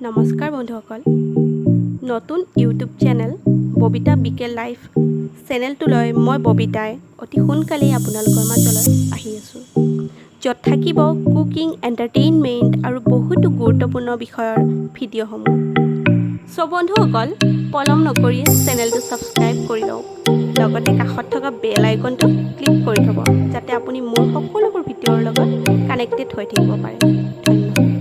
নমস্কাৰ বন্ধুসকল, নতুন ইউটিউব চেনেল ববিতা বিকে লাইফ চেনেলটোলৈ মই ববিতাই অতি সোনকালেই আপোনালোকৰ মাজলৈ আহি আছোঁ, য'ত থাকিব কুকিং, এণ্টাৰটেইনমেণ্ট আৰু বহুতো গুৰুত্বপূৰ্ণ বিষয়ৰ ভিডিঅ'সমূহ। চ' বন্ধুসকল, পলম নকৰি চেনেলটো ছাবস্ক্ৰাইব কৰি লওক, লগতে কাষত থকা বেল আইকনটো ক্লিক কৰি থ'ব, যাতে আপুনি মোৰ সকলোবোৰ ভিডিঅ'ৰ লগত কানেক্টেড হৈ থাকিব পাৰে। ধন্যবাদ।